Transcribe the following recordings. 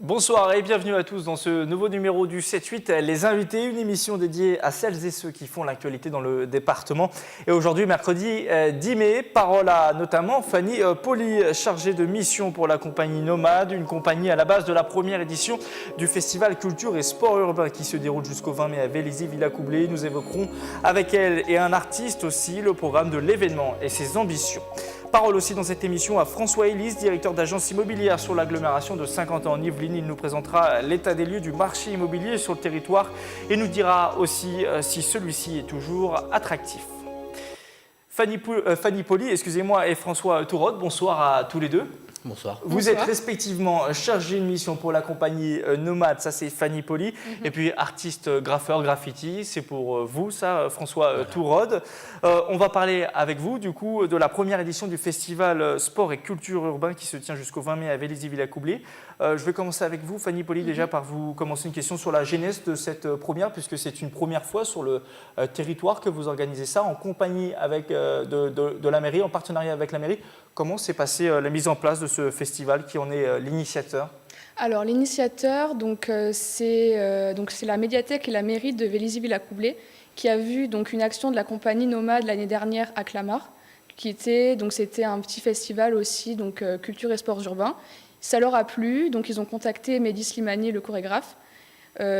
Bonsoir et bienvenue à tous dans ce nouveau numéro du 7-8, Les Invités, une émission dédiée à celles et ceux qui font l'actualité dans le département. Et aujourd'hui, mercredi 10 mai, parole à notamment Fanny Poli, chargée de mission pour la compagnie Nomade, une compagnie à la base de la première édition du Festival Culture et Sport Urbain qui se déroule jusqu'au 20 mai à Vélizy-Villacoublay. Nous évoquerons avec elle et un artiste aussi le programme de l'événement et ses ambitions. Parole aussi dans cette émission à François Elis, directeur d'agence immobilière sur l'agglomération de Saint-Quentin en Yvelines. Il nous présentera l'état des lieux du marché immobilier sur le territoire et nous dira aussi si celui-ci est toujours attractif. Fanny Poli, et François Tourode, bonsoir à tous les deux. Bonsoir. Vous êtes respectivement chargé de mission pour la compagnie Nomade, ça c'est Fanny Poli, et puis artiste graffeur graffiti, c'est pour vous ça, François Tourode. On va parler avec vous du coup de la première édition du festival Sport et Culture Urbain qui se tient jusqu'au 20 mai à Vélizy-Villacoublay. Je vais commencer avec vous, Fanny Poli, déjà par vous commencer une question sur la genèse de cette première, puisque c'est une première fois sur le territoire que vous organisez ça en compagnie avec, de la mairie, en partenariat avec la mairie. Comment s'est passée la mise en place de ce festival qui en est l'initiateur? Alors l'initiateur, c'est la médiathèque et la mairie de Vélizy-Villacoublay qui a vu donc une action de la compagnie Nomade l'année dernière à Clamart, c'était un petit festival aussi culture et sports urbains. Ça leur a plu, donc ils ont contacté Mehdi Slimani, le chorégraphe,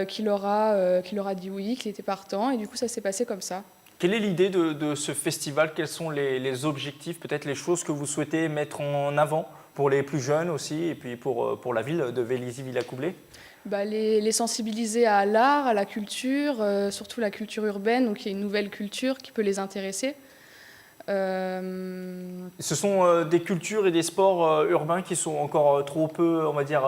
qui leur a dit oui, qu'il était partant, et du coup ça s'est passé comme ça. Quelle est l'idée de ce festival? Quels sont les objectifs, peut-être les choses que vous souhaitez mettre en avant pour les plus jeunes aussi et puis pour la ville de Vélizy-Villacoublay? Les sensibiliser à l'art, à la culture, surtout la culture urbaine, donc il y a une nouvelle culture qui peut les intéresser. Ce sont des cultures et des sports urbains qui sont encore trop peu, on va dire,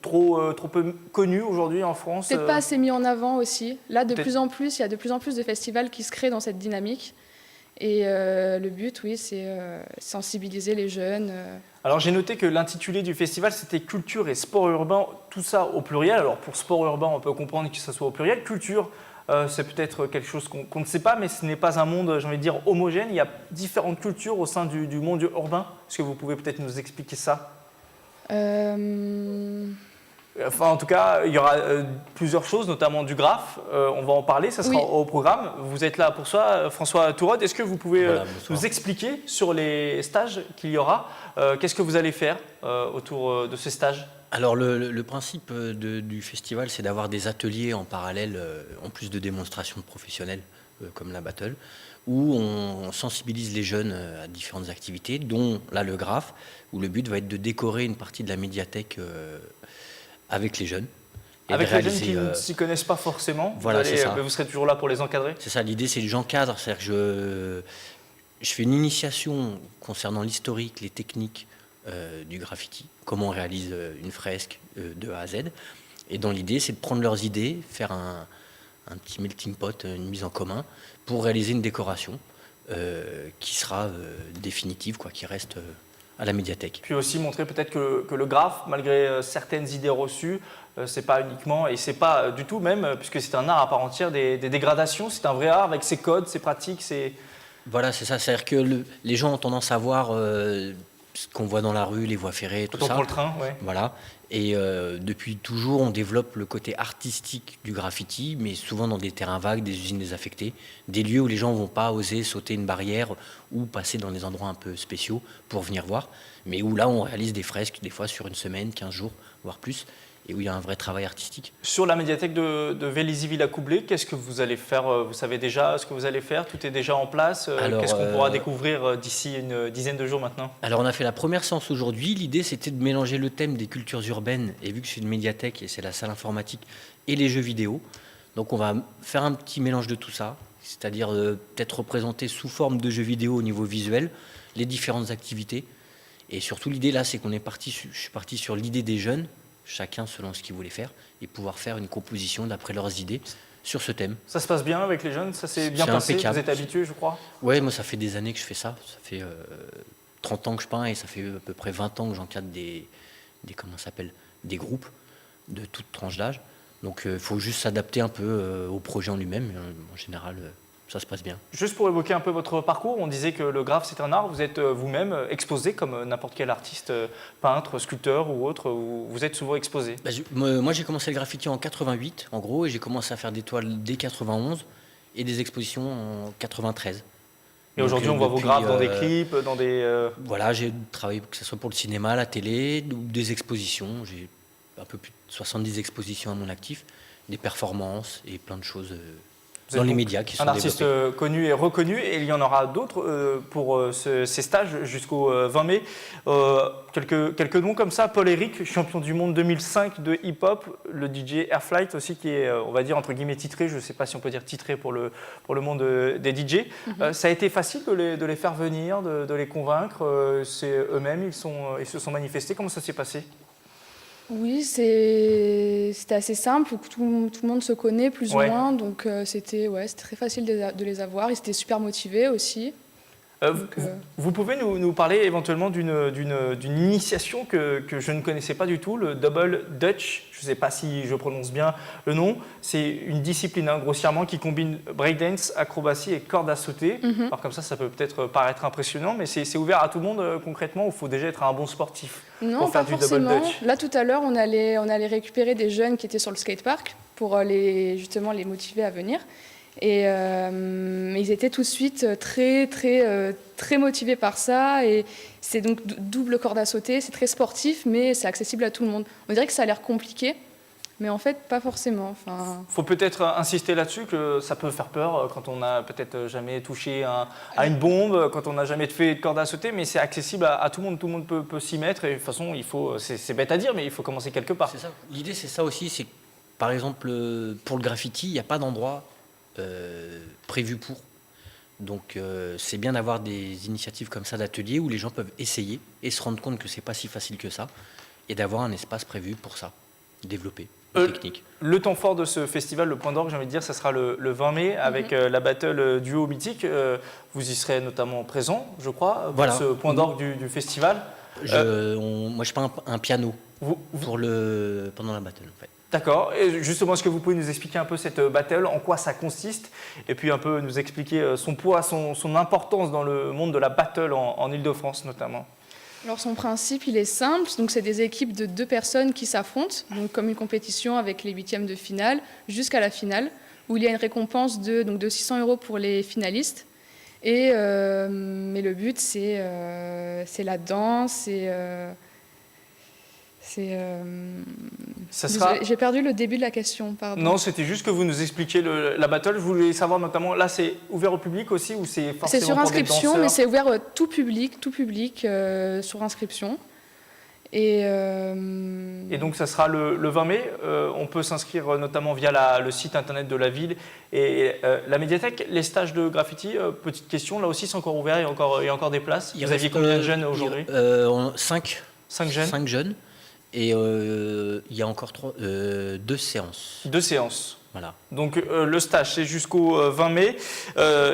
trop peu connus aujourd'hui en France. Peut-être pas assez mis en avant aussi. Là, il y a de plus en plus de festivals qui se créent dans cette dynamique. Et le but, oui, c'est sensibiliser les jeunes. Alors j'ai noté que l'intitulé du festival, c'était culture et sport urbain, tout ça au pluriel. Alors pour sport urbain, on peut comprendre que ça soit au pluriel. Culture, c'est peut-être quelque chose qu'on ne sait pas, mais ce n'est pas un monde, j'ai envie de dire, homogène. Il y a différentes cultures au sein du monde urbain. Est-ce que vous pouvez peut-être nous expliquer ça? Enfin, en tout cas, il y aura plusieurs choses, notamment du graphe. On va en parler, ça sera au programme. Vous êtes là pour ça, François Tourode. Est-ce que vous pouvez nous expliquer sur les stages qu'il y aura? Qu'est-ce que vous allez faire autour de ces stages? Alors le principe du festival, c'est d'avoir des ateliers en parallèle, en plus de démonstrations professionnelles comme la battle, où on sensibilise les jeunes à différentes activités, dont là le graphe, où le but va être de décorer une partie de la médiathèque avec les jeunes. Avec les jeunes qui ne s'y connaissent pas forcément, voilà, vous serez toujours là pour les encadrer? C'est ça, l'idée c'est que j'encadre, c'est-à-dire que je fais une initiation concernant l'historique, les techniques du graffiti, comment on réalise une fresque de A à Z. Et dans l'idée, c'est de prendre leurs idées, faire un petit melting pot, une mise en commun, pour réaliser une décoration qui sera définitive, qui reste à la médiathèque. Puis aussi montrer peut-être que le graphe, malgré certaines idées reçues, c'est pas uniquement, et c'est pas du tout même, puisque c'est un art à part entière, des dégradations, c'est un vrai art avec ses codes, ses pratiques, ses... Voilà, c'est ça, c'est-à-dire que les gens ont tendance à voir ce qu'on voit dans la rue, les voies ferrées, tout ça. Pour le train, ouais. Voilà. Et depuis toujours, on développe le côté artistique du graffiti, mais souvent dans des terrains vagues, des usines désaffectées, des lieux où les gens ne vont pas oser sauter une barrière ou passer dans des endroits un peu spéciaux pour venir voir, mais où là, on réalise des fresques, des fois sur une semaine, 15 jours, voire plus, et où il y a un vrai travail artistique. Sur la médiathèque de Vélizy-Villacoublay, qu'est-ce que vous allez faire? Vous savez déjà ce que vous allez faire? Tout est déjà en place? Qu'est-ce qu'on pourra découvrir d'ici une dizaine de jours maintenant? Alors on a fait la première séance aujourd'hui. L'idée c'était de mélanger le thème des cultures urbaines, et vu que c'est une médiathèque et c'est la salle informatique, et les jeux vidéo. Donc on va faire un petit mélange de tout ça, c'est-à-dire peut-être représenter sous forme de jeux vidéo au niveau visuel les différentes activités. Et surtout l'idée là, c'est je suis parti sur l'idée des jeunes, chacun selon ce qu'il voulait faire, et pouvoir faire une composition d'après leurs idées sur ce thème. Ça se passe bien avec les jeunes? Ça s'est bien passé? Impeccable. Vous êtes habitué, je crois? Oui, moi ça fait des années que je fais ça. Ça fait 30 ans que je peins et ça fait à peu près 20 ans que j'encadre des groupes de toute tranche d'âge. Donc il faut juste s'adapter un peu au projet en lui-même. En général, ça se passe bien. Juste pour évoquer un peu votre parcours, on disait que le graphe c'est un art, vous êtes vous-même exposé comme n'importe quel artiste, peintre, sculpteur ou autre, vous êtes souvent exposé. Moi j'ai commencé le graffiti en 88 en gros et j'ai commencé à faire des toiles dès 91 et des expositions en 93. Et aujourd'hui on voit vos graphes dans des clips, dans des... Voilà, j'ai travaillé que ce soit pour le cinéma, la télé ou des expositions. J'ai un peu plus de 70 expositions à mon actif, des performances et plein de choses dans les médias qui sont développés. Un artiste connu et reconnu, et il y en aura d'autres pour ces stages jusqu'au 20 mai. Quelques noms comme ça, Paul Eric, champion du monde 2005 de hip-hop, le DJ Airflight aussi qui est, on va dire, entre guillemets titré, je ne sais pas si on peut dire titré pour le monde des DJ. Ça a été facile de les faire venir, de les convaincre, c'est eux-mêmes, ils se sont manifestés, comment ça s'est passé ? Oui, c'était assez simple, tout le monde se connaît plus ou moins, donc c'était très facile de les avoir, ils étaient super motivés aussi. Vous pouvez nous parler éventuellement d'une initiation que je ne connaissais pas du tout, le Double Dutch, je ne sais pas si je prononce bien le nom, c'est une discipline grossièrement qui combine breakdance, acrobatie et corde à sauter. Alors comme ça peut peut-être paraître impressionnant, mais c'est ouvert à tout le monde concrètement, ou il faut déjà être un bon sportif pour faire du Double Dutch? Là tout à l'heure on allait récupérer des jeunes qui étaient sur le skatepark pour justement les motiver à venir. Et ils étaient tout de suite très motivés par ça. Et c'est donc double corde à sauter, c'est très sportif, mais c'est accessible à tout le monde. On dirait que ça a l'air compliqué, mais en fait, pas forcément. Faut peut-être insister là-dessus que ça peut faire peur quand on n'a peut-être jamais touché à une bombe, quand on n'a jamais fait de corde à sauter, mais c'est accessible à tout le monde. Tout le monde peut s'y mettre. Et de toute façon, c'est bête à dire, mais il faut commencer quelque part. C'est ça. L'idée, c'est ça aussi. C'est que, par exemple, pour le graffiti, il n'y a pas d'endroit prévu pour. Donc c'est bien d'avoir des initiatives comme ça d'ateliers où les gens peuvent essayer et se rendre compte que c'est pas si facile que ça et d'avoir un espace prévu pour ça, développer les techniques. Le temps fort de ce festival, le point d'orgue, j'ai envie de dire, ça sera le 20 mai avec la battle duo mythique. Vous y serez notamment présent, je crois, pour ce point d'orgue du festival. Moi je peins un piano pendant la battle en fait. D'accord. Et justement, est-ce que vous pouvez nous expliquer un peu cette battle, en quoi ça consiste, et puis un peu nous expliquer son poids, son importance dans le monde de la battle en Ile-de-France notamment? Alors son principe, il est simple. Donc c'est des équipes de 2 personnes qui s'affrontent, donc comme une compétition avec les 8e de finale jusqu'à la finale, où il y a une récompense de 600 € pour les finalistes. Mais le but, c'est la danse. J'ai perdu le début de la question, pardon. Non, c'était juste que vous nous expliquiez la battle. Je voulais savoir notamment, là c'est ouvert au public aussi ou c'est forcément C'est sur pour des inscription, danseurs? mais c'est ouvert tout public sur inscription. Et donc ça sera le 20 mai. On peut s'inscrire notamment via le site internet de la ville et la médiathèque. Les stages de graffiti, petite question, là aussi c'est encore ouvert, il y a encore des places. Vous aviez combien de jeunes aujourd'hui? 5 jeunes. 5 jeunes. Et il y a encore 2 séances. 2 séances. Voilà. Donc le stage, c'est jusqu'au 20 mai.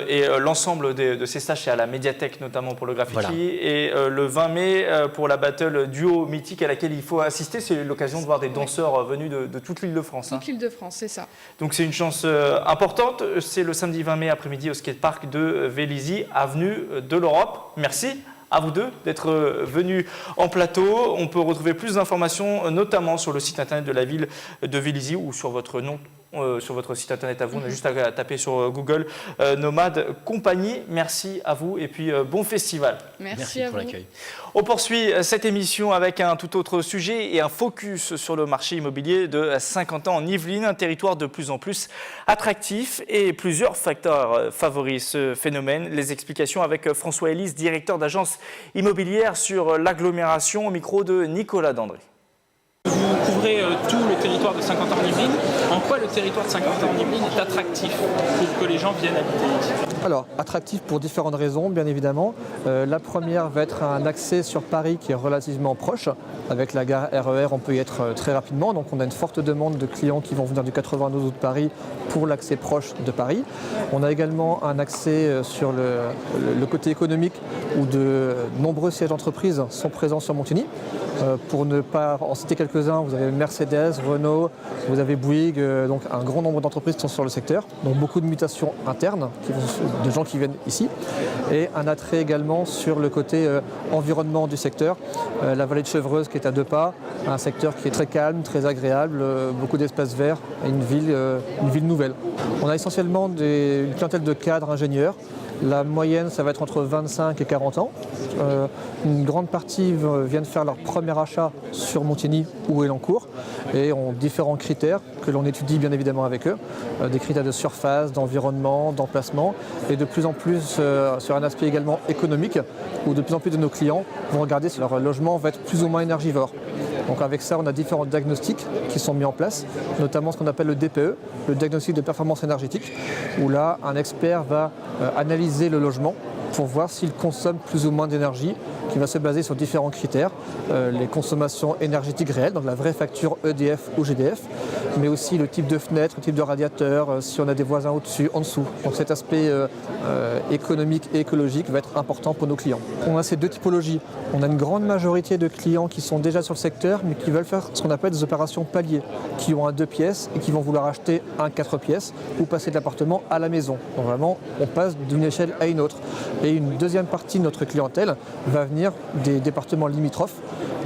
Et l'ensemble de ces stages, c'est à la médiathèque, notamment pour le graffiti. Voilà. Et le 20 mai, pour la battle duo mythique à laquelle il faut assister, c'est l'occasion de voir des danseurs venus de toute l'Île-de-France. Toute l'Île-de-France, c'est ça. Donc c'est une chance importante. C'est le samedi 20 mai après-midi au skatepark de Vélizy, avenue de l'Europe. Merci à vous deux d'être venus en plateau. On peut retrouver plus d'informations, notamment sur le site internet de la ville de Vélizy ou sur votre nom, sur votre site internet à vous. On a juste à taper sur Google Nomade Compagnie. Merci à vous et puis bon festival. Merci pour l'accueil. On poursuit cette émission avec un tout autre sujet et un focus sur le marché immobilier de Saint-Quentin en Yvelines, un territoire de plus en plus attractif et plusieurs facteurs favorisent ce phénomène. Les explications avec François Ellis, directeur d'agence immobilière sur l'agglomération, au micro de Nicolas Dandré. Vous couvrez tout le territoire de Saint-Quentin en Yvelines. En quoi le territoire de Saint-Quentin en Yvelines est attractif pour que les gens viennent habiter ici? Alors, attractif pour différentes raisons, bien évidemment. La première va être un accès sur Paris qui est relativement proche. Avec la gare RER, on peut y être très rapidement. Donc, on a une forte demande de clients qui vont venir du 92 ou de Paris pour l'accès proche de Paris. On a également un accès sur le côté économique où de nombreux sièges d'entreprise sont présents sur Montigny. Pour ne pas en citer quelques-uns, vous avez Mercedes, Renault, vous avez Bouygues, donc un grand nombre d'entreprises qui sont sur le secteur, donc beaucoup de mutations internes, de gens qui viennent ici, et un attrait également sur le côté environnement du secteur, la vallée de Chevreuse qui est à 2 pas, un secteur qui est très calme, très agréable, beaucoup d'espaces verts et une ville nouvelle. On a essentiellement une clientèle de cadres ingénieurs. La moyenne, ça va être entre 25 et 40 ans. Une grande partie viennent faire leur premier achat sur Montigny ou Élancourt et ont différents critères que l'on étudie bien évidemment avec eux. Des critères de surface, d'environnement, d'emplacement et de plus en plus sur un aspect également économique où de plus en plus de nos clients vont regarder si leur logement va être plus ou moins énergivore. Donc avec ça, on a différents diagnostics qui sont mis en place, notamment ce qu'on appelle le DPE, le diagnostic de performance énergétique, où là, un expert va analyser le logement pour voir s'il consomme plus ou moins d'énergie, qui va se baser sur différents critères, les consommations énergétiques réelles, donc la vraie facture EDF ou GDF, mais aussi le type de fenêtre, le type de radiateur, si on a des voisins au-dessus, en dessous. Donc cet aspect économique et écologique va être important pour nos clients. On a ces deux typologies. On a une grande majorité de clients qui sont déjà sur le secteur, mais qui veulent faire ce qu'on appelle des opérations paliers, qui ont un 2 pièces et qui vont vouloir acheter un 4 pièces ou passer de l'appartement à la maison. Donc vraiment, on passe d'une échelle à une autre. Et une deuxième partie de notre clientèle va venir des départements limitrophes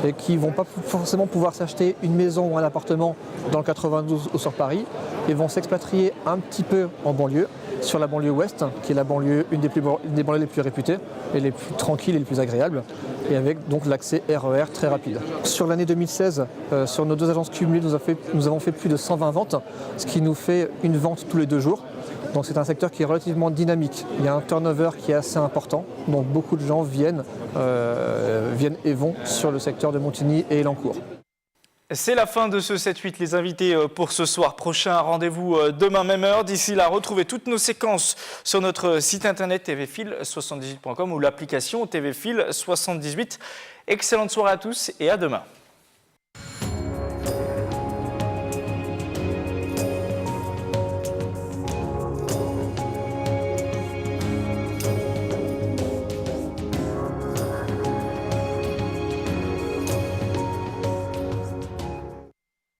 et qui ne vont pas forcément pouvoir s'acheter une maison ou un appartement dans le 92 ou sur Paris et vont s'expatrier un petit peu en banlieue, sur la banlieue ouest, qui est la banlieue, une des banlieues les plus réputées et les plus tranquilles et les plus agréables, et avec donc l'accès RER très rapide. Sur l'année 2016, sur nos 2 agences cumulées, nous avons fait plus de 120 ventes, ce qui nous fait une vente tous les 2 jours. Donc c'est un secteur qui est relativement dynamique. Il y a un turnover qui est assez important, donc beaucoup de gens viennent et vont sur le secteur de Montigny et Élancourt. C'est la fin de ce 7-8, les invités pour ce soir. Prochain rendez-vous demain même heure. D'ici là, retrouvez toutes nos séquences sur notre site internet tvfil78.com ou l'application tvfil78. Excellente soirée à tous et à demain.